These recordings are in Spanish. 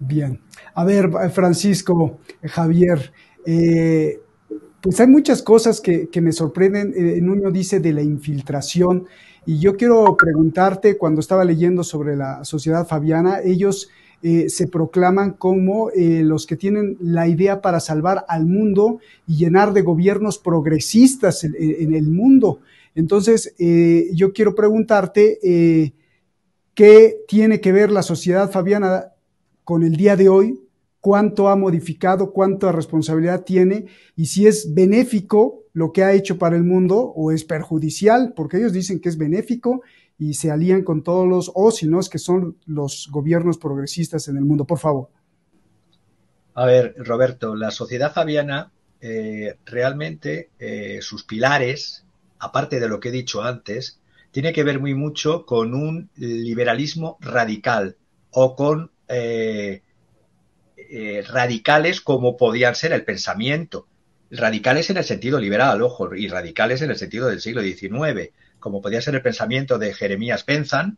Bien. A ver, Francisco, Javier, pues hay muchas cosas que me sorprenden. Nuño dice de la infiltración y yo quiero preguntarte, cuando estaba leyendo sobre la Sociedad Fabiana, ellos se proclaman como los que tienen la idea para salvar al mundo y llenar de gobiernos progresistas en el mundo. Entonces, yo quiero preguntarte, ¿qué tiene que ver la Sociedad Fabiana con el día de hoy? ¿Cuánto ha modificado? ¿Cuánta responsabilidad tiene? Y si es benéfico lo que ha hecho para el mundo o es perjudicial, porque ellos dicen que es benéfico y se alían con todos los, o si no, es que son los gobiernos progresistas en el mundo. Por favor. A ver, Roberto, la Sociedad Fabiana realmente sus pilares, aparte de lo que he dicho antes, tiene que ver muy mucho con un liberalismo radical o con radicales como podían ser el pensamiento. Radicales en el sentido liberal, ojo, y radicales en el sentido del siglo XIX, como podía ser el pensamiento de Jeremías Bentham.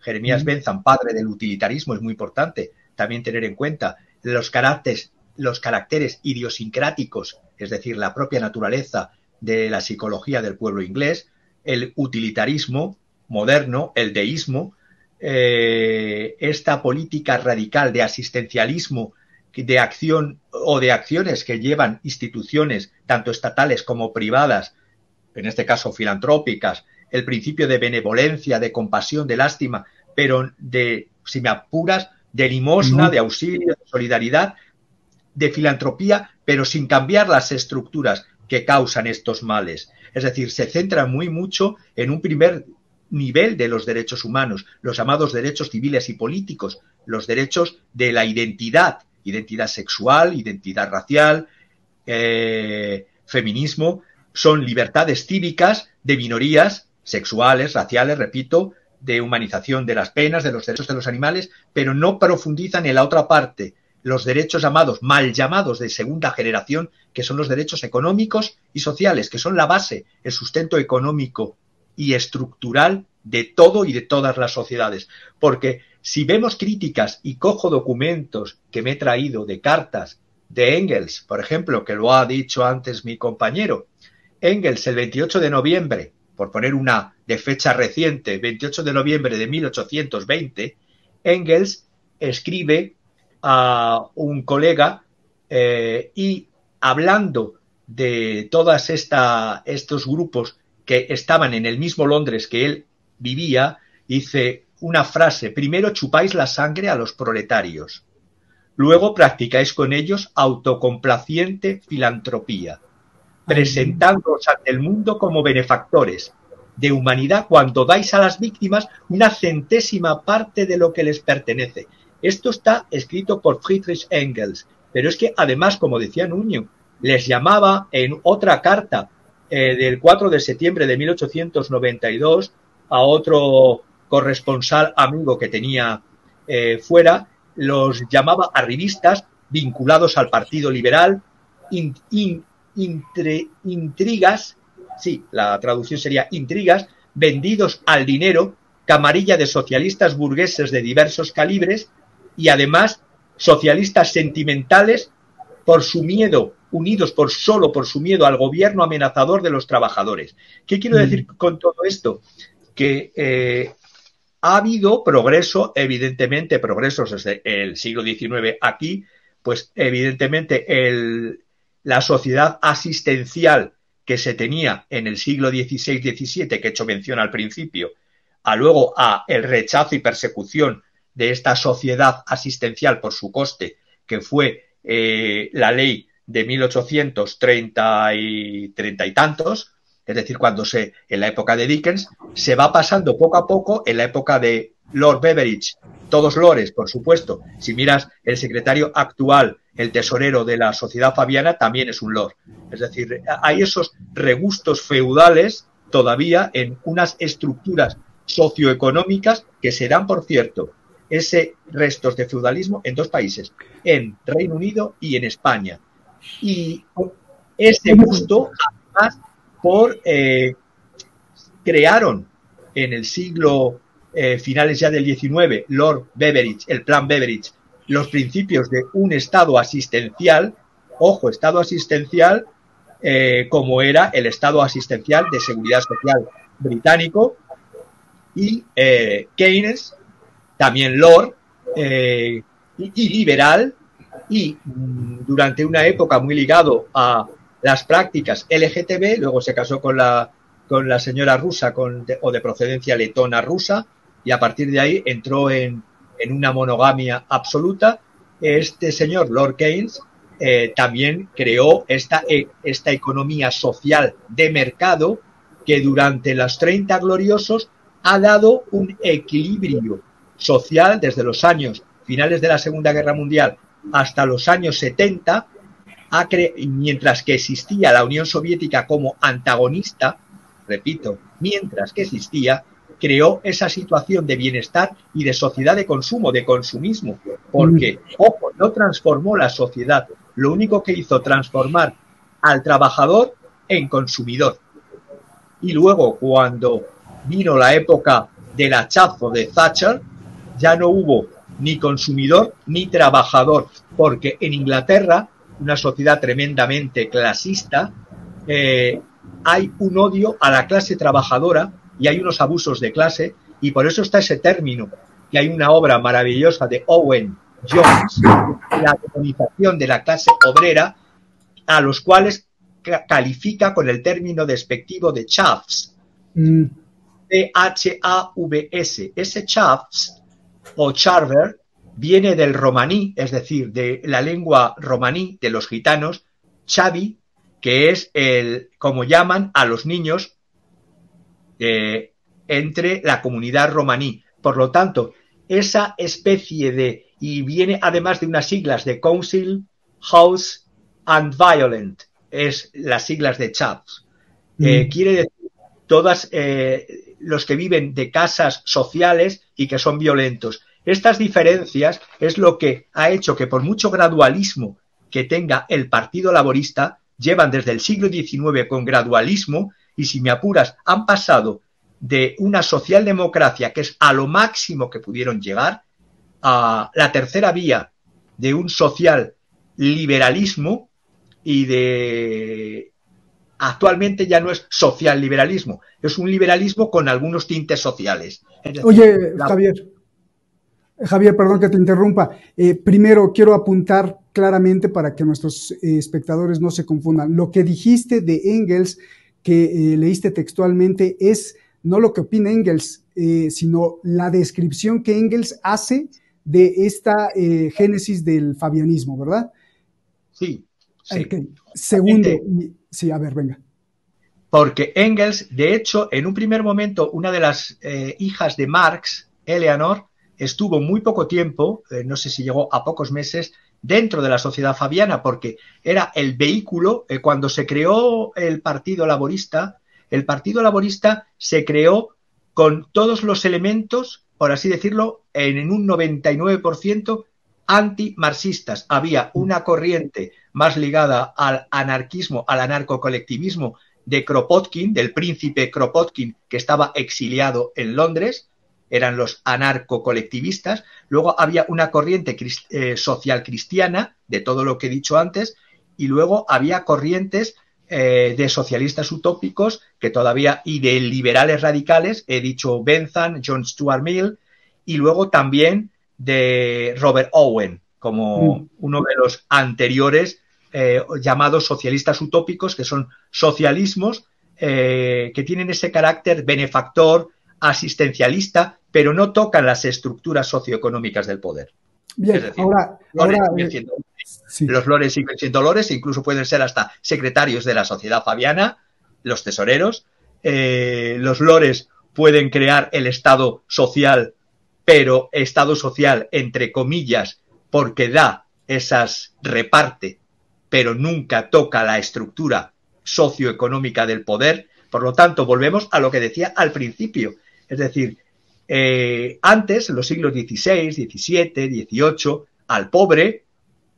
Jeremías Bentham, padre del utilitarismo, es muy importante también tener en cuenta los caracteres idiosincráticos, es decir, la propia naturaleza de la psicología del pueblo inglés, el utilitarismo moderno, el deísmo, esta política radical de asistencialismo, de acción o de acciones que llevan instituciones tanto estatales como privadas, en este caso filantrópicas, el principio de benevolencia, de compasión, de lástima, pero de, si me apuras, de limosna, de auxilio, de solidaridad, de filantropía, pero sin cambiar las estructuras que causan estos males. Es decir, se centra muy mucho en un primer nivel de los derechos humanos, los llamados derechos civiles y políticos, los derechos de la identidad, identidad sexual, identidad racial, feminismo, son libertades cívicas de minorías sexuales, raciales, repito, de humanización de las penas, de los derechos de los animales, pero no profundizan en la otra parte, los derechos llamados, mal llamados de segunda generación, que son los derechos económicos y sociales, que son la base, el sustento económico y estructural de todo y de todas las sociedades. Porque si vemos críticas y cojo documentos que me he traído de cartas de Engels, por ejemplo, que lo ha dicho antes mi compañero, Engels el 28 de noviembre, por poner una de fecha reciente, 28 de noviembre de 1820, Engels escribe a un colega y hablando de todas estos grupos que estaban en el mismo Londres que él vivía, dice una frase: primero chupáis la sangre a los proletarios, luego practicáis con ellos autocomplaciente filantropía, presentándoos ante el mundo como benefactores de humanidad cuando dais a las víctimas una centésima parte de lo que les pertenece. Esto está escrito por Friedrich Engels, pero es que además, como decía Nuño, les llamaba en otra carta del 4 de septiembre de 1892 a otro corresponsal amigo que tenía fuera, los llamaba arribistas vinculados al Partido Liberal, intrigas, sí, la traducción sería intrigas, vendidos al dinero, camarilla de socialistas burgueses de diversos calibres y además socialistas sentimentales por su miedo, unidos solo por su miedo al gobierno amenazador de los trabajadores. ¿Qué quiero decir con todo esto? Que ha habido progreso, evidentemente, progresos desde el siglo XIX aquí, pues evidentemente la sociedad asistencial que se tenía en el siglo XVI-XVII, que he hecho mención al principio, luego a el rechazo y persecución de esta sociedad asistencial por su coste, que fue la ley de 1830 y tantos, es decir, en la época de Dickens, se va pasando poco a poco en la época de Lord Beveridge, todos lores, por supuesto. Si miras el secretario actual, el tesorero de la Sociedad Fabiana, también es un lord. Es decir, hay esos regustos feudales todavía en unas estructuras socioeconómicas que se dan, por cierto, restos de feudalismo en dos países, en Reino Unido y en España. Y ese gusto, además, crearon en el siglo finales ya del XIX, Lord Beveridge, el Plan Beveridge, los principios de un Estado asistencial, ojo, Estado asistencial, como era el Estado asistencial de seguridad social británico, y Keynes, también Lord, y liberal, y durante una época muy ligado a las prácticas LGTB, luego se casó con la señora rusa o de procedencia letona rusa, y a partir de ahí entró en una monogamia absoluta. Este señor, Lord Keynes, también creó esta economía social de mercado que durante los 30 gloriosos ha dado un equilibrio social desde los años finales de la Segunda Guerra Mundial hasta los años 70, mientras que existía la Unión Soviética como antagonista, repito, mientras que existía, creó esa situación de bienestar y de sociedad de consumo, de consumismo, porque, ojo, no transformó la sociedad, lo único que hizo transformar al trabajador en consumidor. Y luego, cuando vino la época del hachazo de Thatcher, ya no hubo ni consumidor ni trabajador, porque en Inglaterra, una sociedad tremendamente clasista, hay un odio a la clase trabajadora y hay unos abusos de clase, y por eso está ese término, que hay una obra maravillosa de Owen Jones, la demonización de la clase obrera, a los cuales califica con el término despectivo de chaffs, C-H-A-V-S. Ese chaffs o charver viene del romaní, es decir, de la lengua romaní de los gitanos, chavi, que es como llaman a los niños entre la comunidad romaní. Por lo tanto, esa especie y viene además de unas siglas de Council, House and Violent, es las siglas de chaps. Quiere decir todas los que viven de casas sociales y que son violentos. Estas diferencias es lo que ha hecho que, por mucho gradualismo que tenga el Partido Laborista, llevan desde el siglo XIX con gradualismo, y si me apuras, han pasado de una socialdemocracia que es a lo máximo que pudieron llegar a la tercera vía de un social liberalismo, y actualmente ya no es social liberalismo, es un liberalismo con algunos tintes sociales. Es decir, oye, Javier, perdón que te interrumpa. Primero quiero apuntar claramente para que nuestros espectadores no se confundan. Lo que dijiste de Engels, que leíste textualmente, es no lo que opina Engels, sino la descripción que Engels hace de esta génesis del fabianismo, ¿verdad? Sí. Sí. Okay. Segundo, sí, a ver, venga. Porque Engels, de hecho, en un primer momento, una de las hijas de Marx, Eleanor, estuvo muy poco tiempo, no sé si llegó a pocos meses, dentro de la sociedad fabiana, porque era el vehículo, cuando se creó el Partido Laborista se creó con todos los elementos, por así decirlo, en un 99% antimarxistas. Había una corriente más ligada al anarquismo, al anarcocolectivismo de Kropotkin, del príncipe Kropotkin, que estaba exiliado en Londres, eran los anarcocolectivistas. Luego había una corriente social cristiana, de todo lo que he dicho antes, y luego había corrientes de socialistas utópicos que todavía, y de liberales radicales, he dicho Bentham, John Stuart Mill, y luego también de Robert Owen, como uno de los anteriores llamados socialistas utópicos, que son socialismos que tienen ese carácter benefactor, asistencialista, pero no tocan las estructuras socioeconómicas del poder. Bien, es decir, sí. Los lores siguen siendo lores, e incluso pueden ser hasta secretarios de la sociedad fabiana, los tesoreros. Los lores pueden crear el Estado social, pero Estado social entre comillas, porque reparte, pero nunca toca la estructura socioeconómica del poder. Por lo tanto, volvemos a lo que decía al principio. Es decir, antes, en los siglos XVI, XVII, XVIII, al pobre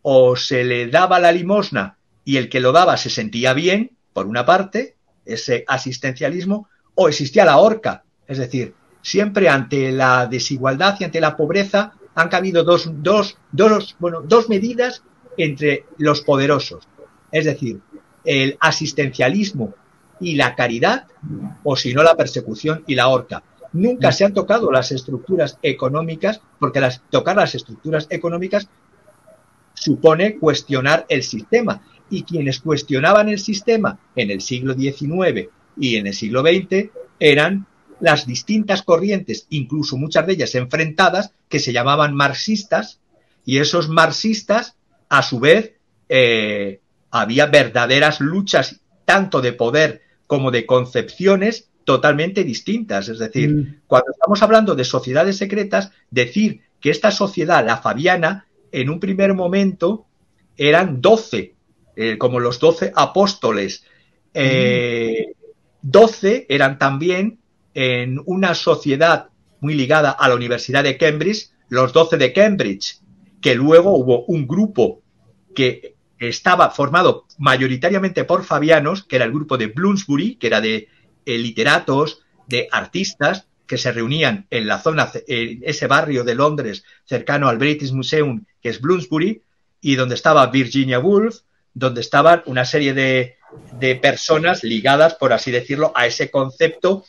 o se le daba la limosna y el que lo daba se sentía bien, por una parte, ese asistencialismo, o existía la horca. Es decir, siempre ante la desigualdad y ante la pobreza han cabido dos medidas entre los poderosos. Es decir, el asistencialismo y la caridad, o si no, la persecución y la horca. Nunca se han tocado las estructuras económicas, porque tocar las estructuras económicas supone cuestionar el sistema. Y quienes cuestionaban el sistema en el siglo XIX y en el siglo XX eran las distintas corrientes, incluso muchas de ellas enfrentadas, que se llamaban marxistas, y esos marxistas, a su vez, había verdaderas luchas tanto de poder como de concepciones totalmente distintas. Es decir, cuando estamos hablando de sociedades secretas, decir que esta sociedad, la fabiana, en un primer momento eran 12, como los 12 apóstoles. 12 eran también en una sociedad muy ligada a la Universidad de Cambridge, los 12 de Cambridge, que luego hubo un grupo que estaba formado mayoritariamente por fabianos, que era el grupo de Bloomsbury, que era de literatos, de artistas, que se reunían en la zona, en ese barrio de Londres cercano al British Museum, que es Bloomsbury, y donde estaba Virginia Woolf, donde estaban una serie de personas ligadas, por así decirlo, a ese concepto,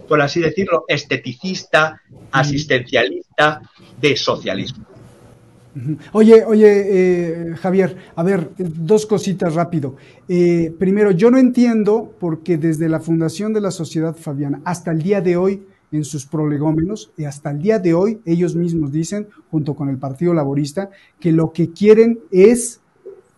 por así decirlo, esteticista, asistencialista de socialismo. Oye, Javier, a ver, dos cositas rápido. Primero, yo no entiendo porque desde la fundación de la Sociedad Fabiana hasta el día de hoy, en sus prolegómenos, y hasta el día de hoy, ellos mismos dicen, junto con el Partido Laborista, que lo que quieren es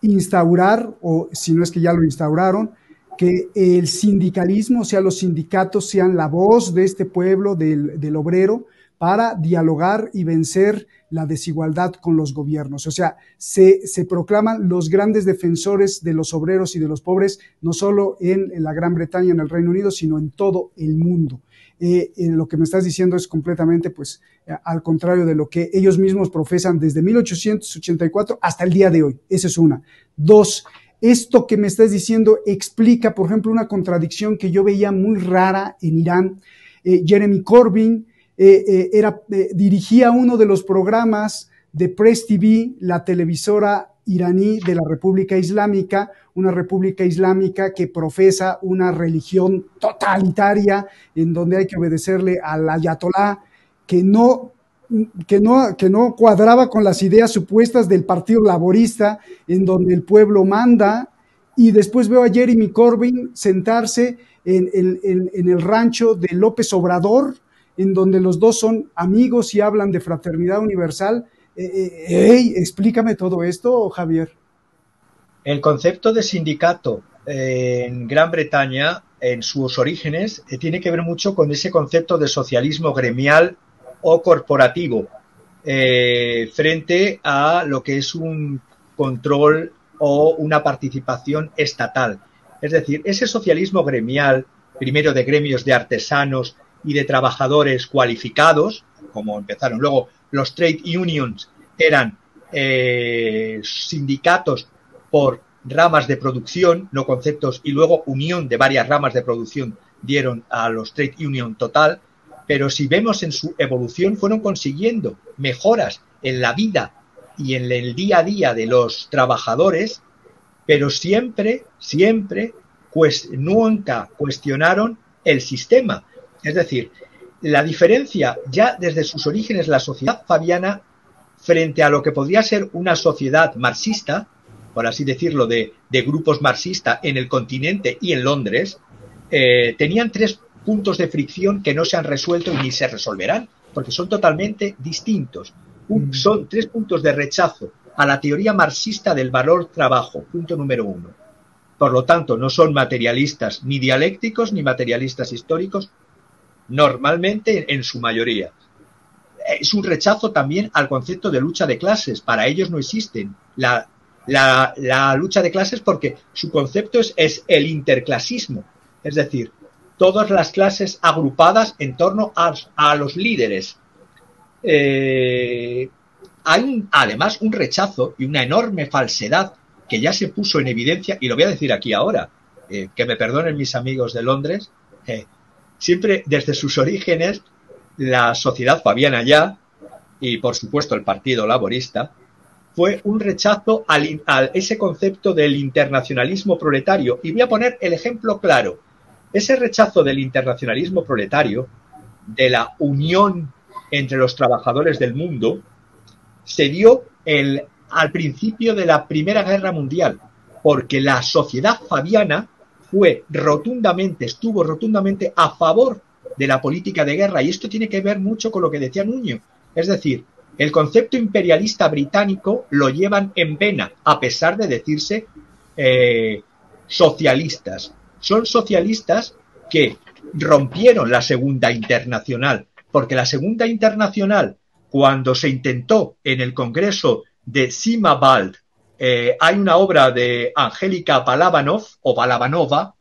instaurar, o si no es que ya lo instauraron, que el sindicalismo, o sea, los sindicatos sean la voz de este pueblo, del obrero, para dialogar y vencer la desigualdad con los gobiernos. O sea, se proclaman los grandes defensores de los obreros y de los pobres, no solo en la Gran Bretaña, en el Reino Unido, sino en todo el mundo. Lo que me estás diciendo es completamente, pues, al contrario de lo que ellos mismos profesan desde 1884 hasta el día de hoy. Esa es una. Dos, esto que me estás diciendo explica, por ejemplo, una contradicción que yo veía muy rara en Irán. Jeremy Corbyn dirigía uno de los programas de Press TV, la televisora iraní de la República Islámica, una república islámica que profesa una religión totalitaria en donde hay que obedecerle al ayatolá, que no cuadraba con las ideas supuestas del Partido Laborista, en donde el pueblo manda. Y después veo a Jeremy Corbyn sentarse en el rancho de López Obrador, en donde los dos son amigos y hablan de fraternidad universal. Explícame todo esto, Javier. El concepto de sindicato en Gran Bretaña, en sus orígenes, tiene que ver mucho con ese concepto de socialismo gremial o corporativo, frente a lo que es un control o una participación estatal. Es decir, ese socialismo gremial, primero de gremios de artesanos y de trabajadores cualificados, como empezaron luego los trade unions, eran sindicatos por ramas de producción, no conceptos, y luego unión de varias ramas de producción dieron a los trade union total, pero si vemos en su evolución fueron consiguiendo mejoras en la vida y en el día a día de los trabajadores, pero siempre nunca cuestionaron el sistema. Es decir, la diferencia ya desde sus orígenes, la sociedad fabiana, frente a lo que podría ser una sociedad marxista, por así decirlo, de grupos marxistas en el continente y en Londres, tenían tres puntos de fricción que no se han resuelto y ni se resolverán, porque son totalmente distintos. Son tres puntos de rechazo a la teoría marxista del valor trabajo, punto número uno. Por lo tanto, no son materialistas ni dialécticos ni materialistas históricos, normalmente en su mayoría. Es un rechazo también al concepto de lucha de clases. Para ellos no existen la lucha de clases porque su concepto es el interclasismo, es decir, todas las clases agrupadas en torno a los líderes. Hay además un rechazo y una enorme falsedad que ya se puso en evidencia, y lo voy a decir aquí ahora, que me perdonen mis amigos de Londres, siempre desde sus orígenes la sociedad fabiana ya, y por supuesto el Partido Laborista, fue un rechazo a ese concepto del internacionalismo proletario. Y voy a poner el ejemplo claro. Ese rechazo del internacionalismo proletario, de la unión entre los trabajadores del mundo, se dio al principio de la Primera Guerra Mundial, porque la sociedad fabiana estuvo rotundamente a favor de la política de guerra, y esto tiene que ver mucho con lo que decía Nuño. Es decir, el concepto imperialista británico lo llevan en vena, a pesar de decirse socialistas. Son socialistas que rompieron la Segunda Internacional, porque la Segunda Internacional, cuando se intentó en el Congreso de Simavald, hay una obra de Angélica Balabanova,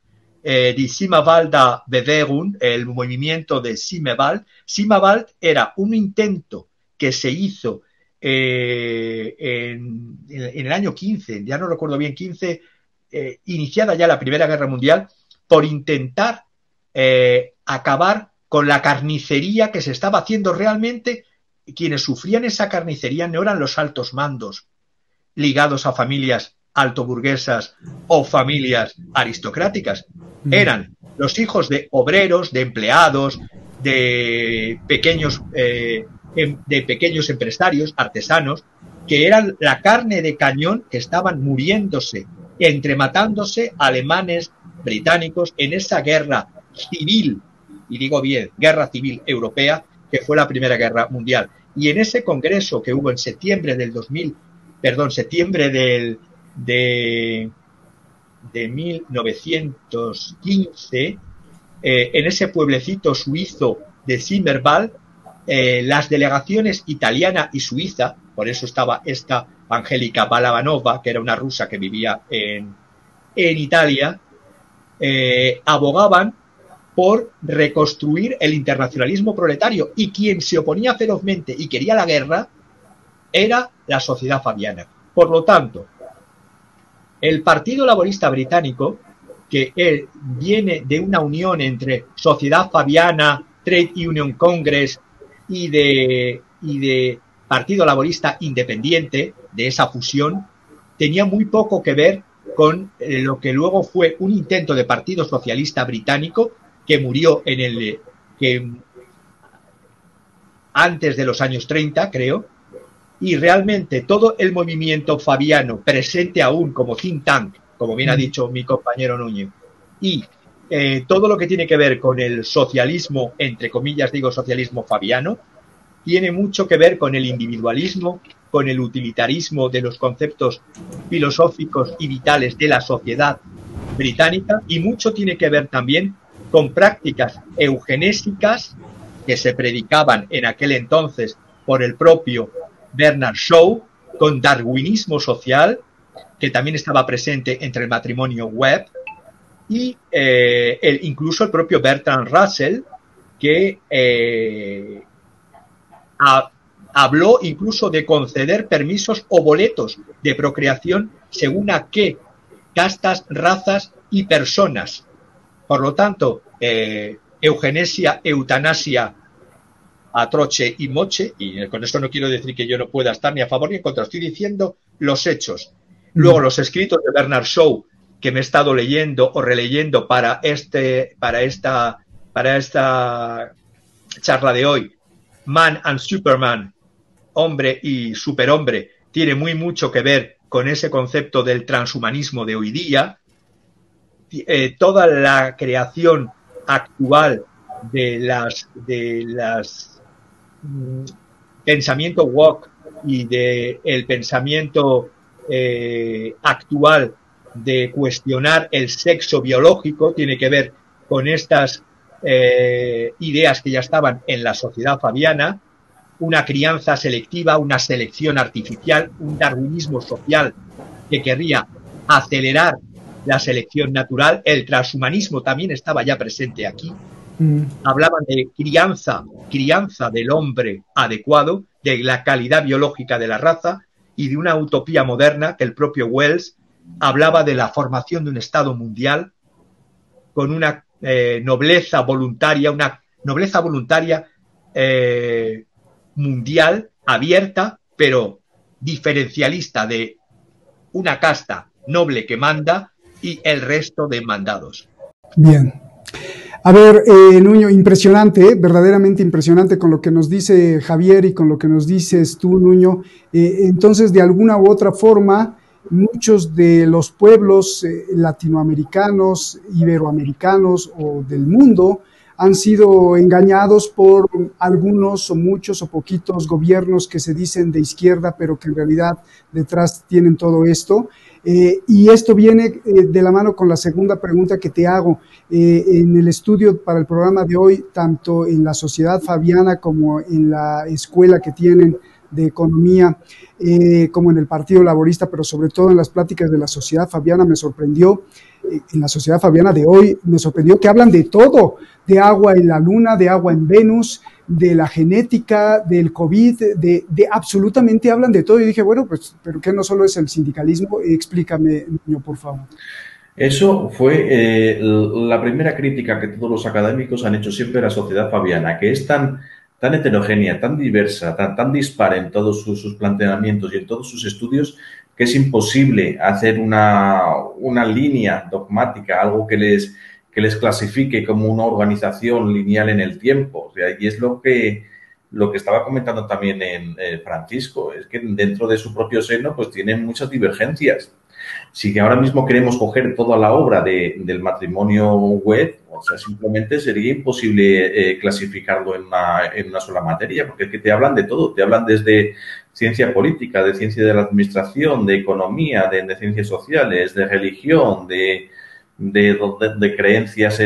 di Simavalda Bewegung, el movimiento de Simavald. Simavald era un intento que se hizo en el año 15, ya no recuerdo bien, 15, iniciada ya la Primera Guerra Mundial, por intentar acabar con la carnicería que se estaba haciendo realmente. Quienes sufrían esa carnicería no eran los altos mandos ligados a familias altoburguesas o familias aristocráticas, eran los hijos de obreros, de empleados, de pequeños empresarios, artesanos, que eran la carne de cañón, que estaban muriéndose, entrematándose alemanes, británicos, en esa guerra civil, y digo bien, guerra civil europea, que fue la Primera Guerra Mundial. Y en ese congreso que hubo en septiembre de 1915, en ese pueblecito suizo de Simmerwald, las delegaciones italiana y suiza, por eso estaba esta Angélica Balabanova, que era una rusa que vivía en Italia, abogaban por reconstruir el internacionalismo proletario, y quien se oponía ferozmente y quería la guerra era la sociedad fabiana. Por lo tanto, el Partido Laborista Británico, que viene de una unión entre Sociedad Fabiana, Trade Union Congress y de Partido Laborista Independiente, de esa fusión, tenía muy poco que ver con lo que luego fue un intento de Partido Socialista Británico, que murió antes de los años 30, creo, y realmente todo el movimiento fabiano, presente aún como think tank, como bien ha dicho mi compañero Núñez, y todo lo que tiene que ver con el socialismo, entre comillas digo socialismo fabiano, tiene mucho que ver con el individualismo, con el utilitarismo de los conceptos filosóficos y vitales de la sociedad británica, y mucho tiene que ver también con prácticas eugenésicas que se predicaban en aquel entonces por el propio Bernard Shaw, con darwinismo social, que también estaba presente entre el matrimonio Webb, y incluso el propio Bertrand Russell, que habló incluso de conceder permisos o boletos de procreación según a qué castas, razas y personas. Por lo tanto, eugenesia, eutanasia, a troche y moche, y con esto no quiero decir que yo no pueda estar ni a favor ni en contra, estoy diciendo los hechos. Luego, los escritos de Bernard Shaw, que me he estado leyendo o releyendo para esta charla de hoy, Man and Superman, hombre y superhombre, tiene mucho que ver con ese concepto del transhumanismo de hoy día. Toda la creación actual de las pensamiento woke y de el pensamiento actual de cuestionar el sexo biológico tiene que ver con estas ideas que ya estaban en la sociedad fabiana, una crianza selectiva, una selección artificial, un darwinismo social que querría acelerar la selección natural. El transhumanismo también estaba ya presente aquí. Hablaban de crianza del hombre adecuado, de la calidad biológica de la raza y de una utopía moderna que el propio Wells hablaba de la formación de un Estado mundial con una nobleza voluntaria mundial abierta, pero diferencialista de una casta noble que manda y el resto de mandados. Bien. A ver, Nuño, impresionante, verdaderamente impresionante con lo que nos dice Javier y con lo que nos dices tú, Nuño. Entonces, de alguna u otra forma, muchos de los pueblos latinoamericanos, iberoamericanos o del mundo han sido engañados por algunos o muchos o poquitos gobiernos que se dicen de izquierda, pero que en realidad detrás tienen todo esto. Y esto viene de la mano con la segunda pregunta que te hago. En el estudio para el programa de hoy, tanto en la Sociedad Fabiana como en la escuela que tienen de economía, como en el Partido Laborista, pero sobre todo en las pláticas de la Sociedad Fabiana me sorprendió, en la Sociedad Fabiana de hoy me sorprendió que hablan de todo, de agua en la luna, de agua en Venus, de la genética, del COVID, de absolutamente hablan de todo. Y dije, bueno, pues, ¿pero qué no solo es el sindicalismo? Explícame, niño, por favor. Eso fue la primera crítica que todos los académicos han hecho siempre a la sociedad fabiana, que es tan heterogénea, tan diversa, tan dispar en todos sus planteamientos y en todos sus estudios, que es imposible hacer una línea dogmática, algo que les clasifique como una organización lineal en el tiempo. O sea, y es lo que estaba comentando también en Francisco, es que dentro de su propio seno pues tienen muchas divergencias. Si ahora mismo queremos coger toda la obra del matrimonio web, o sea, simplemente sería imposible clasificarlo en una sola materia, porque es que te hablan de todo, te hablan desde ciencia política, de ciencia de la administración, de economía, de ciencias sociales, de religión, de creencias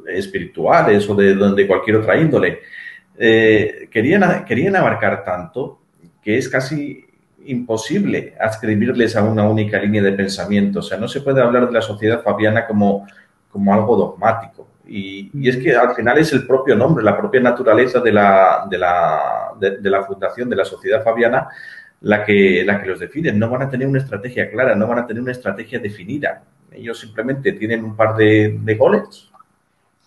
espirituales o de cualquier otra índole. Querían abarcar tanto que es casi imposible adscribirles a una única línea de pensamiento. O sea, no se puede hablar de la sociedad fabiana como algo dogmático. Y es que al final es el propio nombre, la propia naturaleza de la fundación de la sociedad fabiana la que los define. No van a tener una estrategia clara, no van a tener una estrategia definida. Ellos simplemente tienen un par de goles: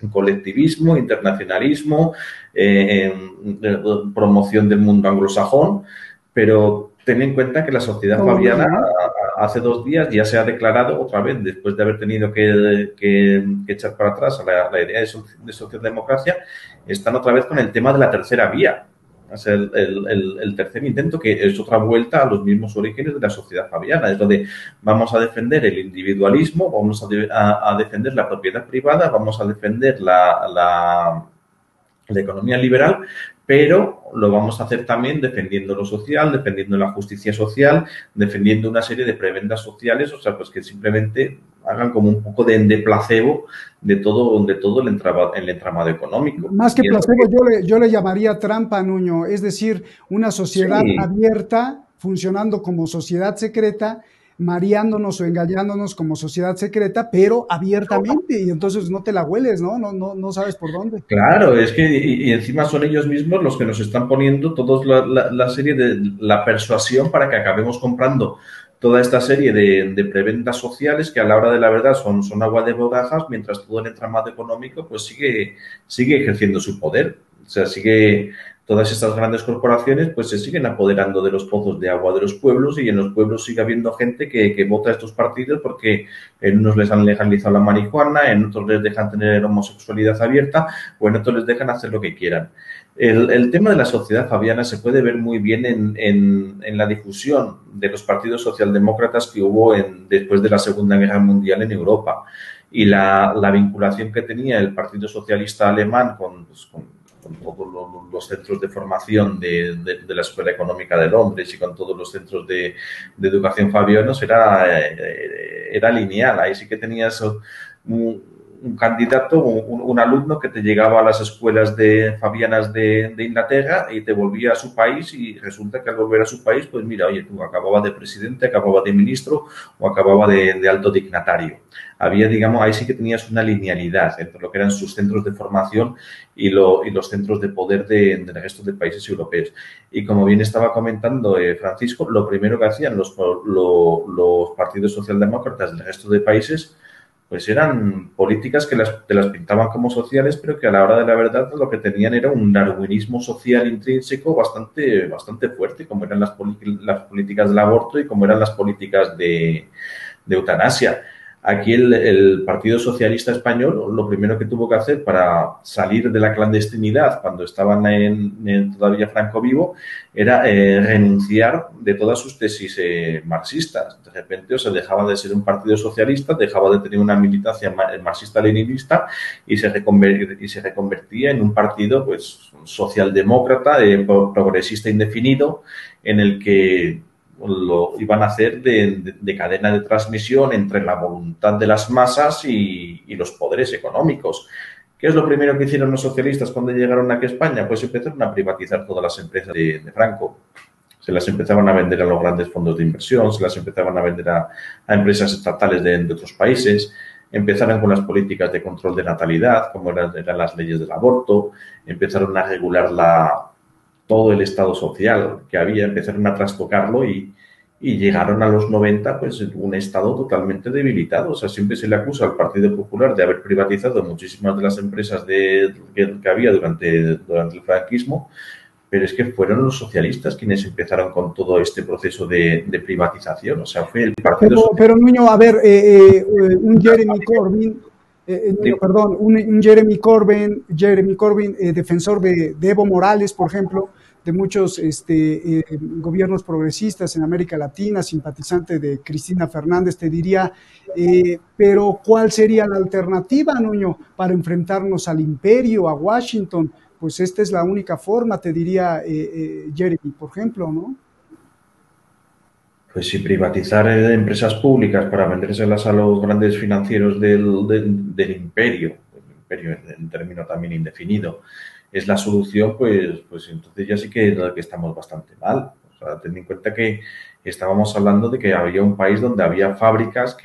colectivismo, internacionalismo, promoción del mundo anglosajón, pero ten en cuenta que la sociedad fabiana hace 2 días ya se ha declarado otra vez, después de haber tenido que echar para atrás a la idea de socialdemocracia, están otra vez con el tema de la tercera vía. Es el tercer intento, que es otra vuelta a los mismos orígenes de la sociedad fabiana. Es lo de vamos a defender el individualismo, vamos a defender la propiedad privada, vamos a defender la economía liberal, pero lo vamos a hacer también defendiendo lo social, defendiendo la justicia social, defendiendo una serie de prebendas sociales, o sea, pues que simplemente hagan como un poco de placebo de todo el entramado económico. Más que placebo, yo le llamaría trampa, Nuño, es decir, una sociedad abierta, funcionando como sociedad secreta, mareándonos o engañándonos como sociedad secreta, pero abiertamente, y entonces no te la hueles, ¿no? No sabes por dónde. Claro, es que y encima son ellos mismos los que nos están poniendo toda la serie de la persuasión para que acabemos comprando toda esta serie de prebendas sociales que a la hora de la verdad son agua de bogajas, mientras todo el entramado económico pues sigue ejerciendo su poder. O sea, todas estas grandes corporaciones pues se siguen apoderando de los pozos de agua de los pueblos, y en los pueblos sigue habiendo gente que vota a estos partidos porque en unos les han legalizado la marihuana, en otros les dejan tener homosexualidad abierta o en otros les dejan hacer lo que quieran. El tema de la sociedad fabiana se puede ver muy bien en la difusión de los partidos socialdemócratas que hubo después de la Segunda Guerra Mundial en Europa, y la vinculación que tenía el Partido Socialista Alemán con todos los centros de formación de la Escuela Económica de Londres y con todos los centros de educación fabianos era lineal. Ahí sí que tenías un candidato, un alumno que te llegaba a las escuelas fabianas de Inglaterra y te volvía a su país, y resulta que al volver a su país, pues mira, oye, tú acababa de presidente, acababa de ministro o acababa de alto dignatario. Había, digamos, ahí sí que tenías una linealidad entre lo que eran sus centros de formación y los centros de poder del resto de países europeos. Y como bien estaba comentando Francisco, lo primero que hacían los partidos socialdemócratas del resto de países pues eran políticas que te las pintaban como sociales, pero que a la hora de la verdad lo que tenían era un darwinismo social intrínseco bastante fuerte, como eran las políticas del aborto y como eran las políticas de eutanasia. Aquí el Partido Socialista Español lo primero que tuvo que hacer para salir de la clandestinidad cuando estaban todavía Franco vivo era renunciar de todas sus tesis marxistas. De repente, o sea, dejaba de ser un partido socialista, dejaba de tener una militancia marxista-leninista y se reconvertía en un partido pues socialdemócrata, progresista indefinido, en el que lo iban a hacer de cadena de transmisión entre la voluntad de las masas y los poderes económicos. ¿Qué es lo primero que hicieron los socialistas cuando llegaron aquí a España? Pues empezaron a privatizar todas las empresas de Franco. Se las empezaban a vender a los grandes fondos de inversión, se las empezaban a vender a empresas estatales de otros países. Empezaron con las políticas de control de natalidad, como eran las leyes del aborto. Empezaron a regular todo el estado social que había, empezaron a trastocarlo y llegaron a los 90 pues un estado totalmente debilitado. O sea, siempre se le acusa al Partido Popular de haber privatizado muchísimas de las empresas que había durante el franquismo, pero es que fueron los socialistas quienes empezaron con todo este proceso de privatización. O sea, fue el Partido Pero Nuño, a ver, un Jeremy Corbyn... un Jeremy Corbyn, defensor de Evo Morales, por ejemplo, de muchos gobiernos progresistas en América Latina, simpatizante de Cristina Fernández, te diría, pero ¿cuál sería la alternativa, Nuño, para enfrentarnos al imperio, a Washington? Pues esta es la única forma, te diría Jeremy, por ejemplo, ¿no? Pues si privatizar empresas públicas para vendérselas a los grandes financieros del imperio, en término también indefinido, es la solución, pues entonces ya sí que estamos bastante mal. O sea, ten en cuenta que estábamos hablando de que había un país donde había fábricas,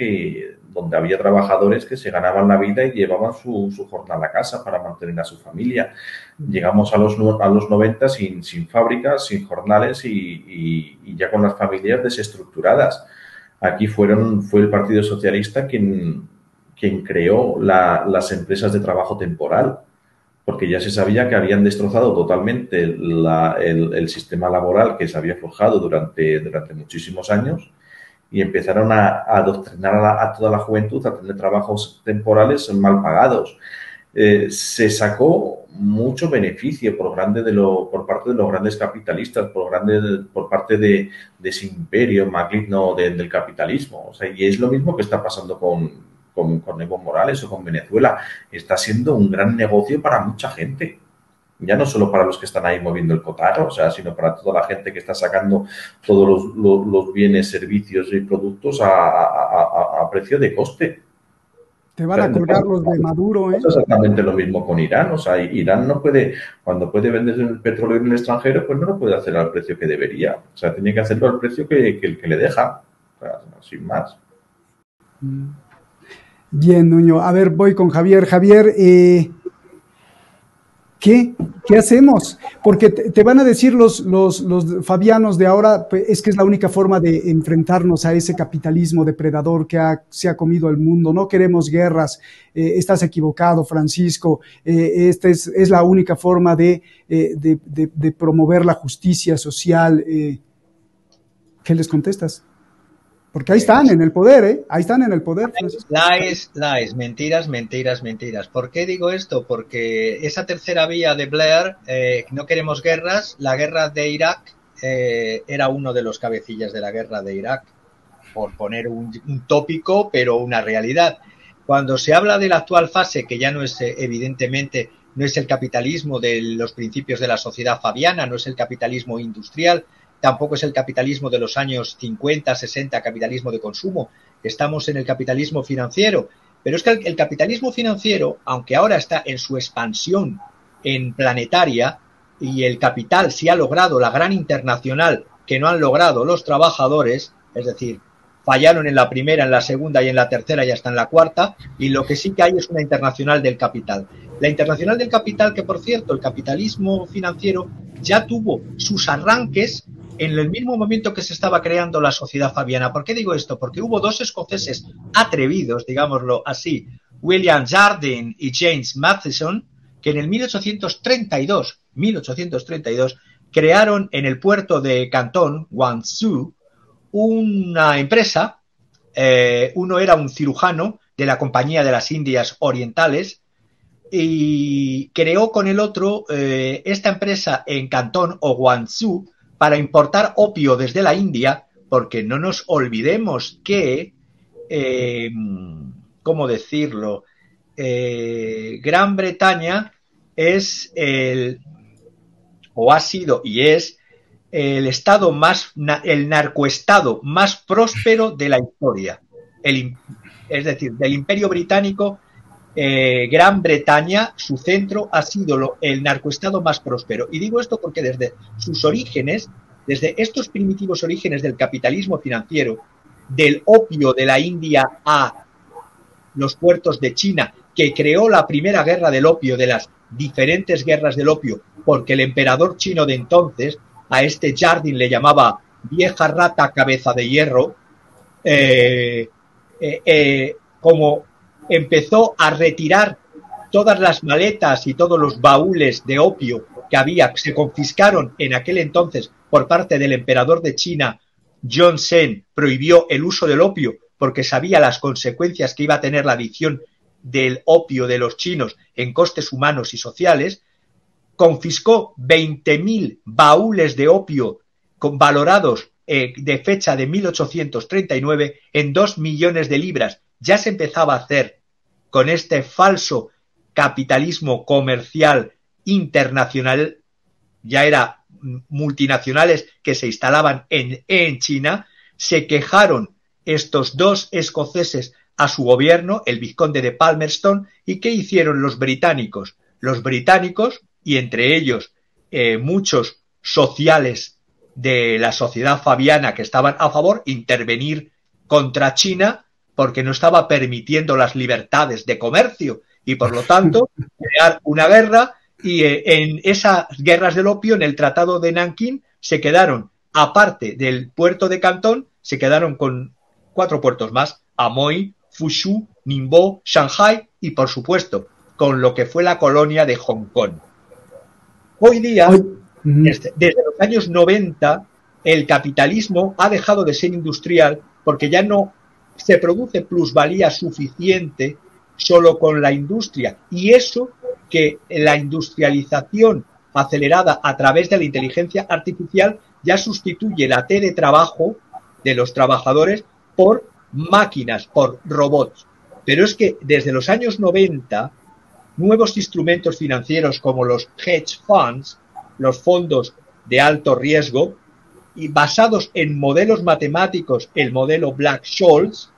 donde había trabajadores que se ganaban la vida y llevaban su jornada a casa para mantener a su familia. Llegamos a los 90 sin fábricas, sin jornales y ya con las familias desestructuradas. Aquí fue el Partido Socialista quien creó las empresas de trabajo temporal, porque ya se sabía que habían destrozado totalmente el sistema laboral que se había forjado durante muchísimos años y empezaron a adoctrinar a toda la juventud a tener trabajos temporales mal pagados. Se sacó mucho beneficio por parte de los grandes capitalistas, por parte de ese imperio maligno del capitalismo. O sea, y es lo mismo que está pasando con Evo Morales o con Venezuela. Está siendo un gran negocio para mucha gente. Ya no solo para los que están ahí moviendo el cotarro, o sea, sino para toda la gente que está sacando todos los bienes, servicios y productos a precio de coste. Te van a colgar los de Maduro, ¿eh? Es exactamente lo mismo con Irán. O sea, Irán no puede, cuando puede vender el petróleo en el extranjero, pues no lo puede hacer al precio que debería. O sea, tiene que hacerlo al precio que le deja. O sea, sin más. Bien, Nuño. A ver, voy con Javier. Javier, ¿qué hacemos? Porque te van a decir los fabianos de ahora, pues, es que es la única forma de enfrentarnos a ese capitalismo depredador que se ha comido el mundo. No queremos guerras. Estás equivocado, Francisco. Esta es la única forma de promover la justicia social. ¿Qué les contestas? Porque ahí están en el poder, ¿eh? Ahí están en el poder. Lies, mentiras. ¿Por qué digo esto? Porque esa tercera vía de Blair, no queremos guerras, la guerra de Irak era uno de los cabecillas de la guerra de Irak, por poner un tópico, pero una realidad. Cuando se habla de la actual fase, que ya no es evidentemente, no es el capitalismo de los principios de la sociedad fabiana, no es el capitalismo industrial, tampoco es el capitalismo de los años 50, 60, capitalismo de consumo. Estamos en el capitalismo financiero. Pero es que el capitalismo financiero, aunque ahora está en su expansión en planetaria, y el capital sí ha logrado la gran internacional que no han logrado los trabajadores, es decir, fallaron en la primera, en la segunda y en la tercera y hasta en la cuarta, y lo que sí que hay es una internacional del capital. La internacional del capital, que por cierto, el capitalismo financiero ya tuvo sus arranques en el mismo momento que se estaba creando la sociedad fabiana. ¿Por qué digo esto? Porque hubo dos escoceses atrevidos, digámoslo así, William Jardine y James Matheson, que en el 1832 crearon en el puerto de Cantón, Guangzhou, una empresa. Uno era un cirujano de la Compañía de las Indias Orientales y creó con el otro esta empresa en Cantón o Guangzhou para importar opio desde la India, porque no nos olvidemos que, ¿cómo decirlo? Gran Bretaña es o ha sido y es el estado el narcoestado más próspero de la historia. Es decir, del Imperio Británico, Gran Bretaña, su centro ha sido el narcoestado más próspero. Y digo esto porque desde sus orígenes, desde estos primitivos orígenes del capitalismo financiero, del opio de la India a los puertos de China, que creó la primera guerra del opio, de las diferentes guerras del opio, porque el emperador chino de entonces, a este Jardine le llamaba vieja rata cabeza de hierro, como empezó a retirar todas las maletas y todos los baúles de opio que se confiscaron en aquel entonces por parte del emperador de China, Yongzheng, prohibió el uso del opio porque sabía las consecuencias que iba a tener la adicción del opio de los chinos en costes humanos y sociales. Confiscó 20.000 baúles de opio valorados de fecha de 1839 en 2 millones de libras. Ya se empezaba a hacer con este falso capitalismo comercial internacional, ya era multinacionales que se instalaban en China. Se quejaron estos dos escoceses a su gobierno, el vizconde de Palmerston, ¿y qué hicieron los británicos? Los británicos, y entre ellos muchos sociales de la sociedad fabiana que estaban a favor, intervenir contra China porque no estaba permitiendo las libertades de comercio y por lo tanto crear una guerra. Y en esas guerras del opio, en el Tratado de Nankín, se quedaron, aparte del puerto de Cantón, se quedaron con 4 puertos más: Amoy, Fuzhou, Ningbo, Shanghai y, por supuesto, con lo que fue la colonia de Hong Kong. Hoy día, desde los años 90, el capitalismo ha dejado de ser industrial porque ya no se produce plusvalía suficiente solo con la industria. Y eso que la industrialización acelerada a través de la inteligencia artificial ya sustituye la T de trabajo de los trabajadores por máquinas, por robots. Pero es que desde los años 90, nuevos instrumentos financieros como los hedge funds, los fondos de alto riesgo, y basados en modelos matemáticos, el modelo Black-Scholes,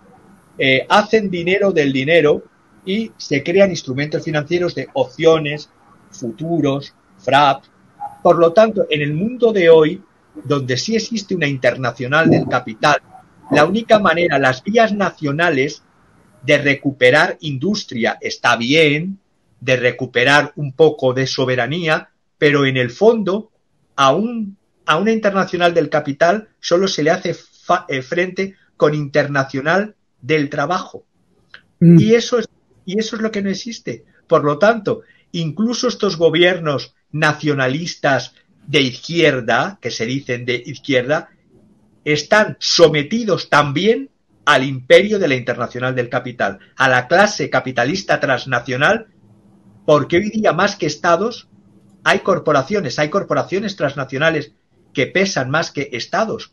hacen dinero del dinero y se crean instrumentos financieros de opciones, futuros, FRAP. Por lo tanto, en el mundo de hoy, donde sí existe una internacional del capital, la única manera, las vías nacionales de recuperar industria está bien, de recuperar un poco de soberanía, pero en el fondo a una internacional del capital solo se le hace frente con internacional del trabajo. Y eso es lo que no existe. Por lo tanto, incluso estos gobiernos nacionalistas de izquierda, que se dicen de izquierda, están sometidos también al imperio de la internacional del capital, a la clase capitalista transnacional, porque hoy día más que estados hay corporaciones transnacionales que pesan más que estados.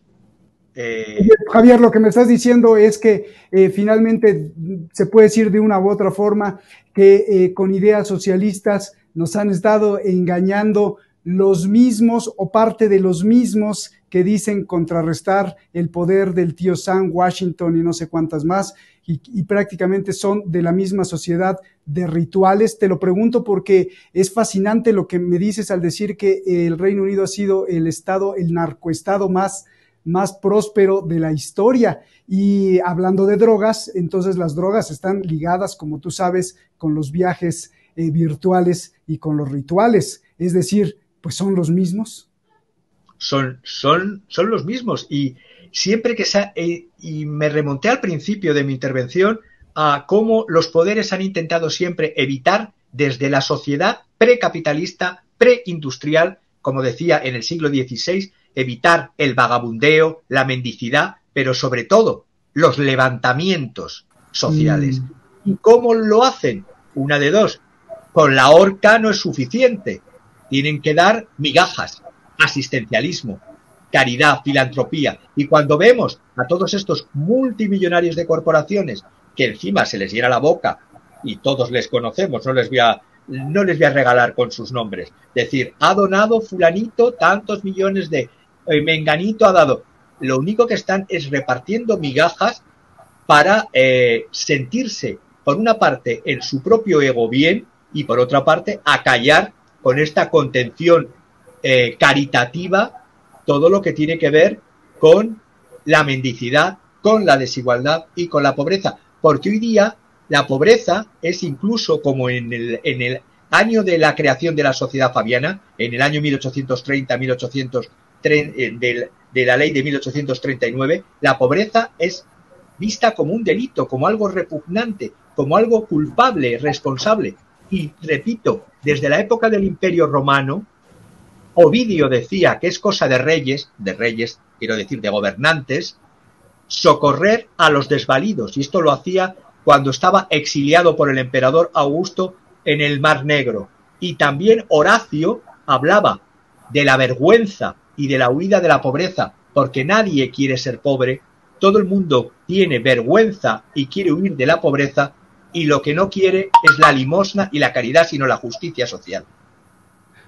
Javier, lo que me estás diciendo es que finalmente se puede decir de una u otra forma que con ideas socialistas nos han estado engañando los mismos o parte de los mismos que dicen contrarrestar el poder del tío Sam, Washington y no sé cuántas más, y prácticamente son de la misma sociedad de rituales. Te lo pregunto porque es fascinante lo que me dices al decir que el Reino Unido ha sido el narcoestado más próspero de la historia. Y hablando de drogas, entonces las drogas están ligadas, como tú sabes, con los viajes virtuales y con los rituales. Es decir, pues son los mismos. son los mismos. Y siempre que y me remonté al principio de mi intervención a cómo los poderes han intentado siempre evitar desde la sociedad precapitalista, preindustrial, como decía en el siglo XVI, evitar el vagabundeo, la mendicidad, pero sobre todo los levantamientos sociales. ¿Y cómo lo hacen? Una de dos. Con la horca no es suficiente. Tienen que dar migajas, asistencialismo, caridad, filantropía. Y cuando vemos a todos estos multimillonarios de corporaciones que encima se les llena la boca y todos les conocemos, no les voy a regalar con sus nombres, decir, ha donado fulanito tantos millones de... menganito ha dado. Lo único que están es repartiendo migajas para sentirse, por una parte, en su propio ego bien y por otra parte, acallar con esta contención caritativa todo lo que tiene que ver con la mendicidad, con la desigualdad y con la pobreza. Porque hoy día la pobreza es incluso como en el año de la creación de la sociedad fabiana, en el año 1830-1830, de la ley de 1839, la pobreza es vista como un delito, como algo repugnante, como algo culpable, responsable. Y repito, desde la época del Imperio Romano, Ovidio decía que es cosa de reyes, quiero decir, de gobernantes, socorrer a los desvalidos. Y esto lo hacía cuando estaba exiliado por el emperador Augusto en el Mar Negro. Y también Horacio hablaba de la vergüenza y de la huida de la pobreza, porque nadie quiere ser pobre, todo el mundo tiene vergüenza y quiere huir de la pobreza, y lo que no quiere es la limosna y la caridad, sino la justicia social.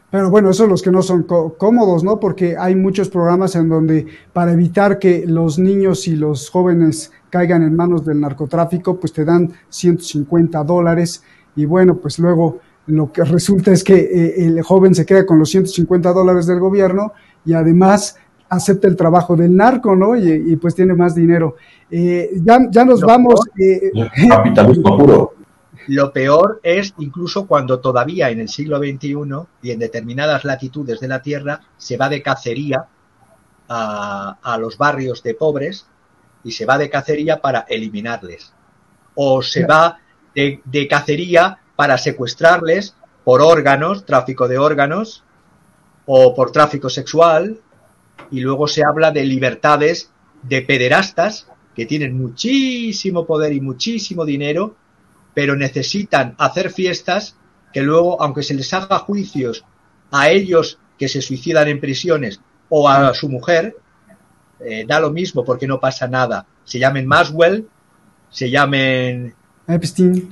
Pero bueno, esos son los que no son cómodos, ¿no? Porque hay muchos programas en donde para evitar que los niños y los jóvenes caigan en manos del narcotráfico, pues te dan $150 y bueno, pues luego lo que resulta es que el joven se queda con los $150 del gobierno y además acepta el trabajo del narco, ¿no? Y pues tiene más dinero. Ya nos vamos. Capitalismo puro. Lo peor es incluso cuando todavía en el siglo XXI y en determinadas latitudes de la Tierra se va de cacería a los barrios de pobres y se va de cacería para eliminarles. O se va de cacería para secuestrarles por órganos, tráfico de órganos, o por tráfico sexual, y luego se habla de libertades de pederastas que tienen muchísimo poder y muchísimo dinero, pero necesitan hacer fiestas que luego, aunque se les haga juicios a ellos que se suicidan en prisiones o a su mujer, da lo mismo porque no pasa nada. Se llamen Maxwell, se llamen Epstein.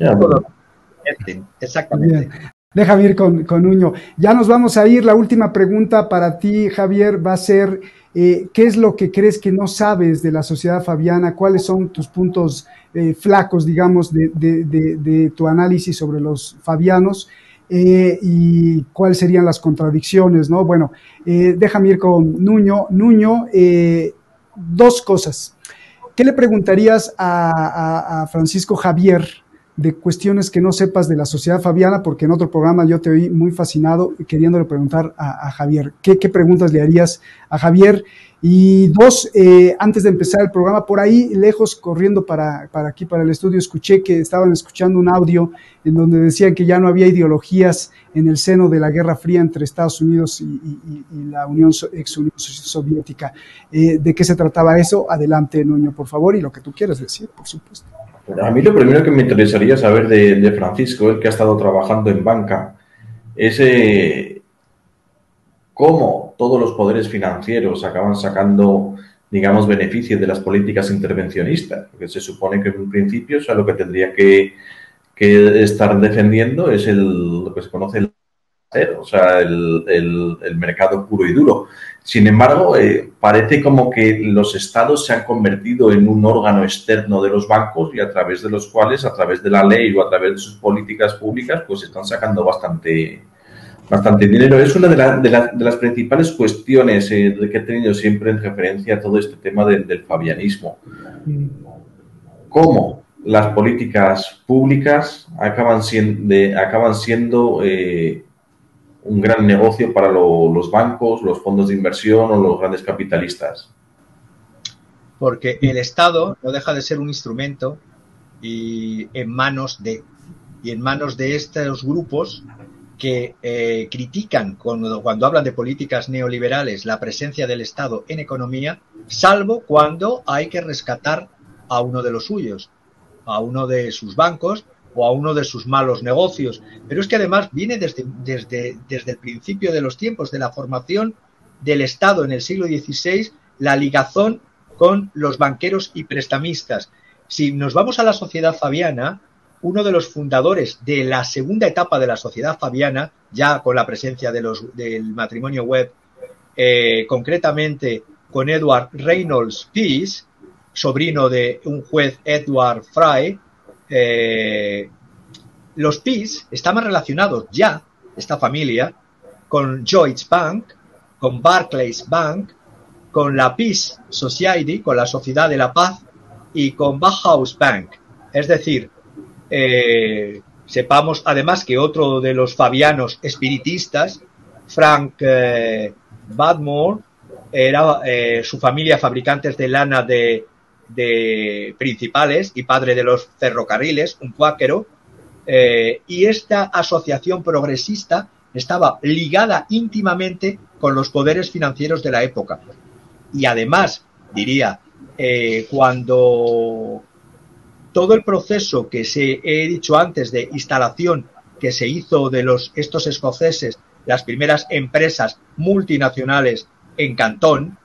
Epstein, exactamente. Bien. Déjame ir con Nuño. Ya nos vamos a ir. La última pregunta para ti, Javier, va a ser, ¿qué es lo que crees que no sabes de la sociedad fabiana? ¿Cuáles son tus puntos flacos, digamos, de tu análisis sobre los fabianos? Y cuáles serían las contradicciones, ¿no? Bueno, déjame ir con Nuño. Nuño, dos cosas. ¿Qué le preguntarías a Francisco Javier de cuestiones que no sepas de la sociedad fabiana? Porque en otro programa yo te oí muy fascinado queriéndole preguntar a Javier. ¿Qué preguntas le harías a Javier? Y dos, antes de empezar el programa, por ahí lejos, corriendo para aquí, para el estudio, escuché que estaban escuchando un audio en donde decían que ya no había ideologías en el seno de la Guerra Fría entre Estados Unidos y la ex Unión Soviética. ¿De qué se trataba eso? Adelante, Nuño, por favor, y lo que tú quieras decir, por supuesto. A mí lo primero que me interesaría saber de Francisco, el que ha estado trabajando en banca, es cómo todos los poderes financieros acaban sacando, digamos, beneficios de las políticas intervencionistas. Porque se supone que en un principio, o sea, lo que tendría que estar defendiendo es lo que se conoce el mercado puro y duro. Sin embargo, parece como que los estados se han convertido en un órgano externo de los bancos y a través de los cuales, a través de la ley o a través de sus políticas públicas, pues están sacando bastante dinero. Es una de las principales cuestiones que he tenido siempre en referencia a todo este tema del fabianismo. ¿Cómo las políticas públicas acaban siendo un gran negocio para los bancos, los fondos de inversión o los grandes capitalistas. Porque el Estado no deja de ser un instrumento y en manos de estos grupos que critican cuando hablan de políticas neoliberales la presencia del Estado en economía, salvo cuando hay que rescatar a uno de los suyos, a uno de sus bancos o a uno de sus malos negocios. Pero es que además viene desde el principio de los tiempos, de la formación del Estado en el siglo XVI, la ligazón con los banqueros y prestamistas. Si nos vamos a la sociedad fabiana, uno de los fundadores de la segunda etapa de la sociedad fabiana, ya con la presencia del matrimonio Webb, concretamente con Edward Reynolds Pease, sobrino de un juez Edward Fry, los Pease estaban relacionados ya, esta familia, con Lloyds Bank, con Barclays Bank, con la Peace Society, con la Sociedad de la Paz, y con Bauhaus Bank. Es decir, sepamos además que otro de los fabianos espiritistas, Frank Badmore, era su familia fabricantes de lana de principales y padre de los ferrocarriles, un cuáquero, y esta asociación progresista estaba ligada íntimamente con los poderes financieros de la época. Y además, diría, cuando todo el proceso que he dicho antes de instalación que se hizo de estos escoceses, las primeras empresas multinacionales en Cantón,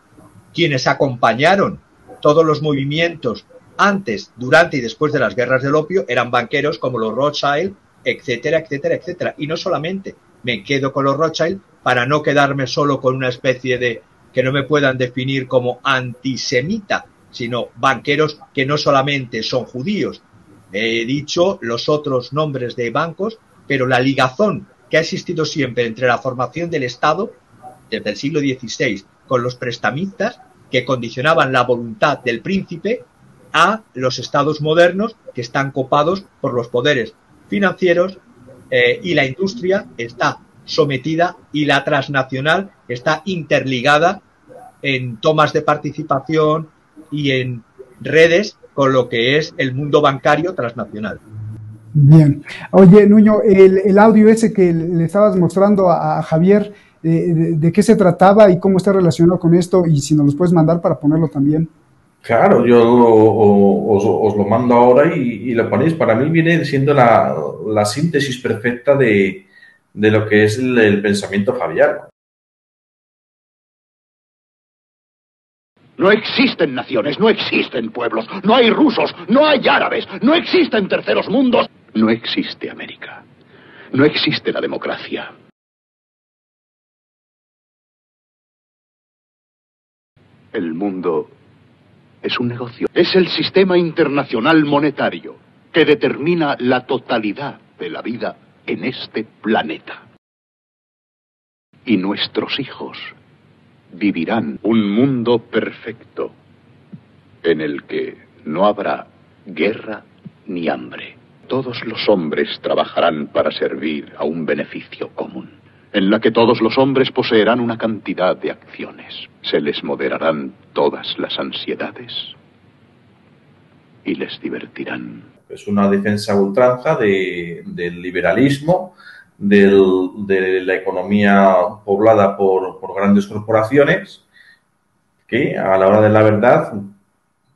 quienes acompañaron todos los movimientos antes, durante y después de las guerras del opio, eran banqueros como los Rothschild, etcétera, etcétera, etcétera. Y no solamente me quedo con los Rothschild para no quedarme solo con una especie de que no me puedan definir como antisemita, sino banqueros que no solamente son judíos. He dicho los otros nombres de bancos, pero la ligazón que ha existido siempre entre la formación del Estado, desde el siglo XVI, con los prestamistas, que condicionaban la voluntad del príncipe, a los estados modernos, que están copados por los poderes financieros, y la industria está sometida y la transnacional está interligada en tomas de participación y en redes con lo que es el mundo bancario transnacional. Bien. Oye, Nuño, el audio ese que le estabas mostrando a Javier, ¿de qué se trataba y cómo está relacionado con esto? Y si nos los puedes mandar para ponerlo también. Claro, yo os lo mando ahora y lo ponéis. Para mí viene siendo la síntesis perfecta de lo que es el pensamiento fabiano. No existen naciones, no existen pueblos, no hay rusos, no hay árabes, no existen terceros mundos. No existe América, no existe la democracia. El mundo es un negocio. Es el sistema internacional monetario que determina la totalidad de la vida en este planeta. Y nuestros hijos vivirán un mundo perfecto en el que no habrá guerra ni hambre. Todos los hombres trabajarán para servir a un beneficio común, en la que todos los hombres poseerán una cantidad de acciones. Se les moderarán todas las ansiedades y les divertirán. Es una defensa a ultranza del liberalismo, de la economía poblada por grandes corporaciones, que a la hora de la verdad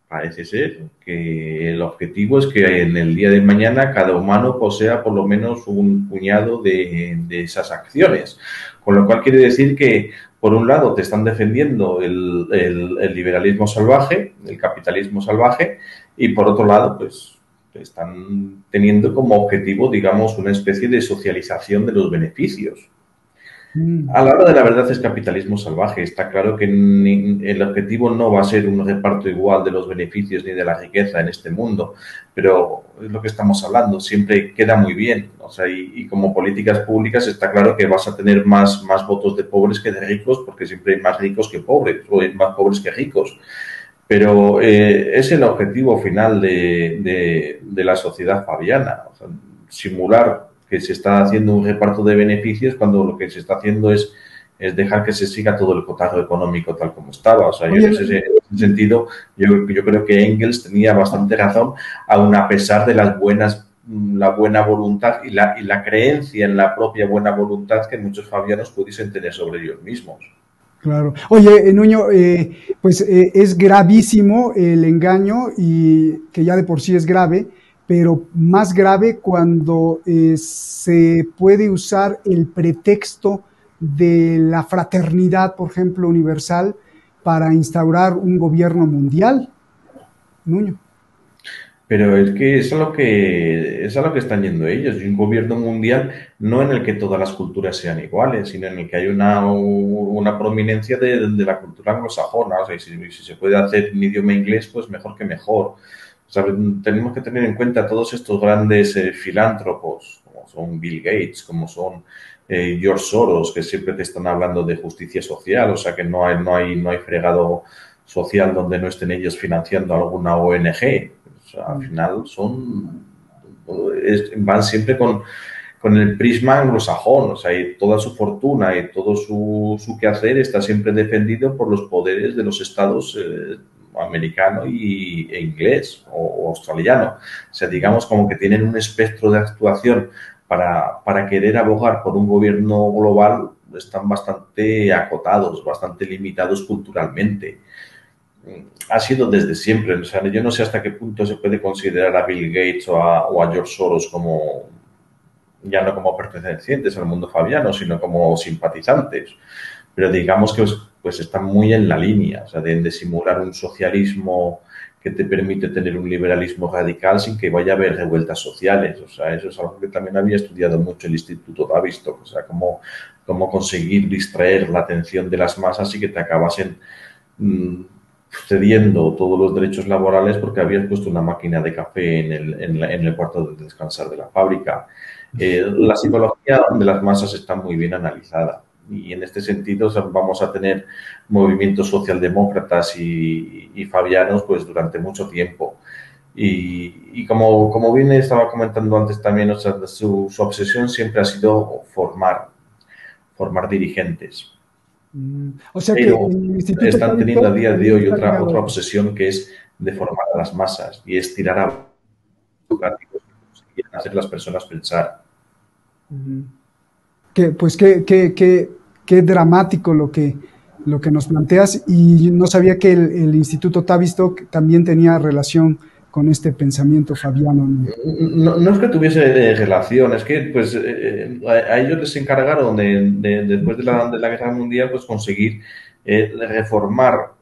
parece ser que el objetivo es que en el día de mañana cada humano posea por lo menos un puñado de esas acciones. Con lo cual quiere decir que, por un lado, te están defendiendo el liberalismo salvaje, el capitalismo salvaje, y por otro lado, pues están teniendo como objetivo, digamos, una especie de socialización de los beneficios. A la hora de la verdad es capitalismo salvaje. Está claro que el objetivo no va a ser un reparto igual de los beneficios ni de la riqueza en este mundo, pero es lo que estamos hablando. Siempre queda muy bien. O sea, y como políticas públicas está claro que vas a tener más votos de pobres que de ricos, porque siempre hay más ricos que pobres, o hay más pobres que ricos. Pero es el objetivo final de la sociedad fabiana. O sea, simular que se está haciendo un reparto de beneficios cuando lo que se está haciendo es dejar que se siga todo el cotarro económico tal como estaba. O sea, yo en ese sentido, yo creo que Engels tenía bastante razón, aun a pesar de la buena voluntad y la creencia en la propia buena voluntad que muchos fabianos pudiesen tener sobre ellos mismos. Claro. Oye, Nuño, pues es gravísimo el engaño, y que ya de por sí es grave, pero más grave cuando se puede usar el pretexto de la fraternidad, por ejemplo, universal, para instaurar un gobierno mundial, Nuño. Pero es que es a lo que están yendo ellos, y un gobierno mundial no en el que todas las culturas sean iguales, sino en el que hay una prominencia de la cultura anglosajona. O sea, y si se puede hacer en idioma inglés, pues mejor que mejor. O sea, tenemos que tener en cuenta todos estos grandes filántropos, como son Bill Gates, como son George Soros, que siempre te están hablando de justicia social. O sea, que no hay fregado social donde no estén ellos financiando alguna ONG. O sea, al final van siempre con el prisma anglosajón. O sea, y toda su fortuna y todo su quehacer está siempre defendido por los poderes de los estados americano e inglés o australiano. O sea, digamos como que tienen un espectro de actuación para querer abogar por un gobierno global, están bastante acotados, bastante limitados culturalmente. Ha sido desde siempre. O sea, yo no sé hasta qué punto se puede considerar a Bill Gates o a George Soros como, ya no como pertenecientes al mundo fabiano, sino como simpatizantes. Pero digamos que pues están muy en la línea, o sea, de simular un socialismo que te permite tener un liberalismo radical sin que vaya a haber revueltas sociales. O sea, eso es algo que también había estudiado mucho el Instituto Tavistock. O sea, cómo conseguir distraer la atención de las masas y que te acabasen cediendo todos los derechos laborales porque habías puesto una máquina de café en el cuarto de descansar de la fábrica. La psicología de las masas está muy bien analizada, y en este sentido vamos a tener movimientos socialdemócratas y fabianos pues durante mucho tiempo. Y como bien estaba comentando antes también, o sea, su obsesión siempre ha sido formar dirigentes. O sea que Pero el Instituto están teniendo a día de hoy otra Tavistock obsesión, que es de formar a las masas y estirar a educativos que quieren hacer las personas pensar. Pues qué dramático lo que nos planteas, y no sabía que el Instituto Tavistock también tenía relación con este pensamiento fabiano. No es que tuviese relación, es que pues a ellos les encargaron después de la Guerra Mundial pues conseguir reformar,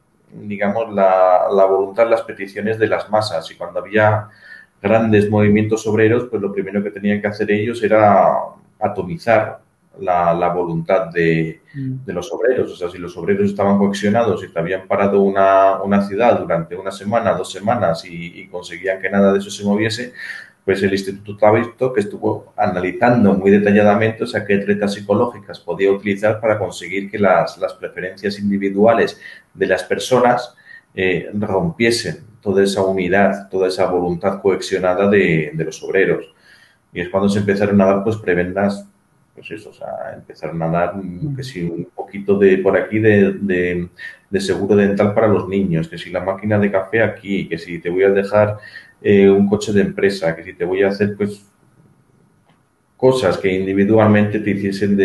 digamos, la voluntad, las peticiones de las masas, y cuando había grandes movimientos obreros, pues lo primero que tenían que hacer ellos era atomizar la voluntad de los obreros. O sea, si los obreros estaban coaccionados y te habían parado una ciudad durante una semana, 2 semanas y conseguían que nada de eso se moviese, pues el Instituto Tavistock estuvo analizando muy detalladamente, o sea, qué tretas psicológicas podía utilizar para conseguir que las preferencias individuales de las personas rompiesen toda esa unidad, toda esa voluntad coaccionada de los obreros. Y es cuando se empezaron a dar pues prebendas, pues eso, o sea, empezaron a dar que si un poquito de por aquí de seguro dental para los niños, que si la máquina de café aquí, que si te voy a dejar un coche de empresa, que si te voy a hacer pues cosas que individualmente te hiciesen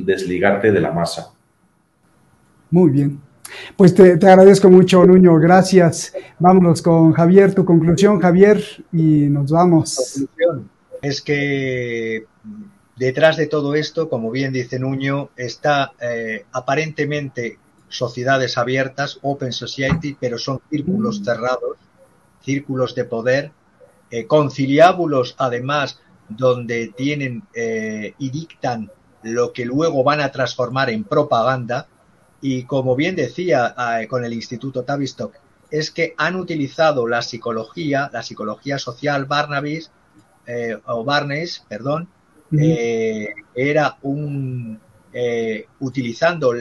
desligarte de la masa. Muy bien. Pues te agradezco mucho, Nuño, gracias. Vámonos con Javier, tu conclusión, Javier, y nos vamos. La conclusión es que detrás de todo esto, como bien dice Nuño, está aparentemente sociedades abiertas, open society, pero son círculos cerrados, círculos de poder, conciliábulos además, donde tienen y dictan lo que luego van a transformar en propaganda. Y como bien decía con el Instituto Tavistock, es que han utilizado la psicología social, Barnabas, era utilizando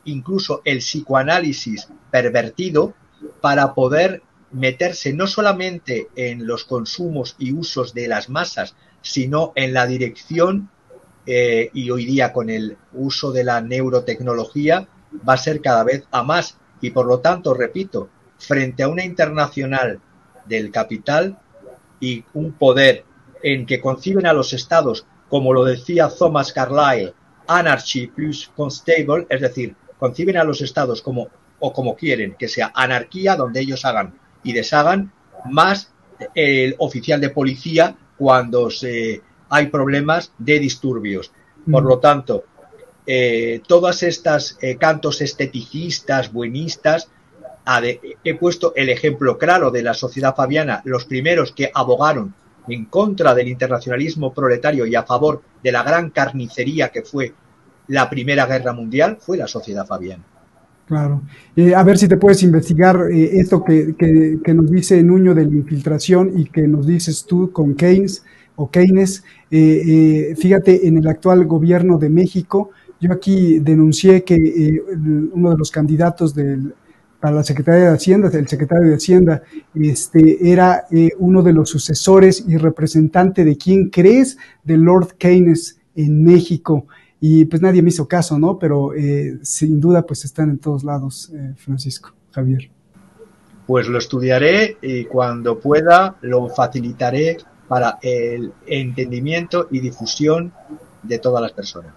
incluso el psicoanálisis pervertido para poder meterse no solamente en los consumos y usos de las masas, sino en la dirección, y hoy día con el uso de la neurotecnología va a ser cada vez a más. Y por lo tanto, repito, frente a una internacional del capital y un poder en que conciben a los estados, como lo decía Thomas Carlyle, anarchy plus constable, es decir, conciben a los estados como quieren, que sea anarquía donde ellos hagan y deshagan, más el oficial de policía cuando hay problemas de disturbios. Por lo tanto, todas estas cantos esteticistas, buenistas, he puesto el ejemplo claro de la sociedad fabiana, los primeros que abogaron en contra del internacionalismo proletario y a favor de la gran carnicería que fue la Primera Guerra Mundial, fue la sociedad fabiana. Claro. A ver si te puedes investigar esto que nos dice Nuño de la infiltración y que nos dices tú con Keynes o Keynes. Fíjate, en el actual gobierno de México, yo aquí denuncié que uno de los candidatos para la Secretaría de Hacienda, el secretario de Hacienda, era uno de los sucesores y representante de quién crees, de Lord Keynes en México. Y pues nadie me hizo caso, ¿no? Pero sin duda pues están en todos lados, Francisco, Javier. Pues lo estudiaré y cuando pueda lo facilitaré para el entendimiento y difusión de todas las personas.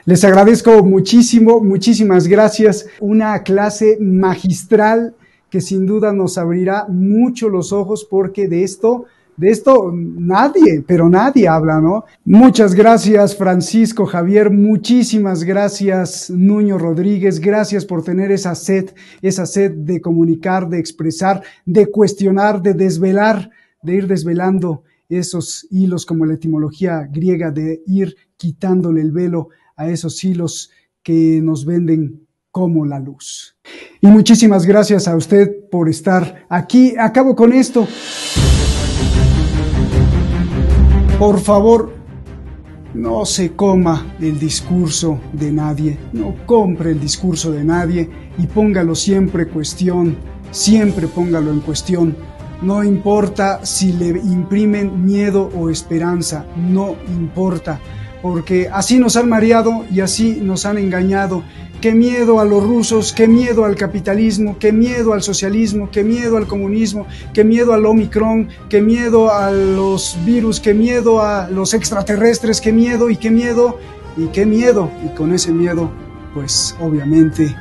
Les agradezco muchísimo, muchísimas gracias. Una clase magistral que sin duda nos abrirá mucho los ojos porque de esto nadie, pero nadie habla, ¿no? Muchas gracias, Francisco, Javier, muchísimas gracias, Nuño Rodríguez, gracias por tener esa sed de comunicar, de expresar, de cuestionar, de desvelar, de ir desvelando esos hilos como la etimología griega, de ir quitándole el velo a esos hilos que nos venden como la luz. Y muchísimas gracias a usted por estar aquí. Acabo con esto. Por favor, no se coma el discurso de nadie, no compre el discurso de nadie y póngalo siempre póngalo en cuestión. No importa si le imprimen miedo o esperanza, no importa, porque así nos han mareado y así nos han engañado. Qué miedo a los rusos, qué miedo al capitalismo, qué miedo al socialismo, qué miedo al comunismo, qué miedo al Omicron, qué miedo a los virus, qué miedo a los extraterrestres, qué miedo y qué miedo y qué miedo. Y con ese miedo, pues obviamente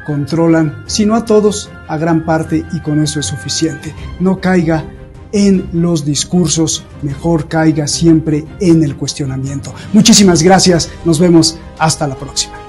controlan, si no a todos, a gran parte, y con eso es suficiente. No caiga en los discursos, mejor caiga siempre en el cuestionamiento. Muchísimas gracias, nos vemos hasta la próxima.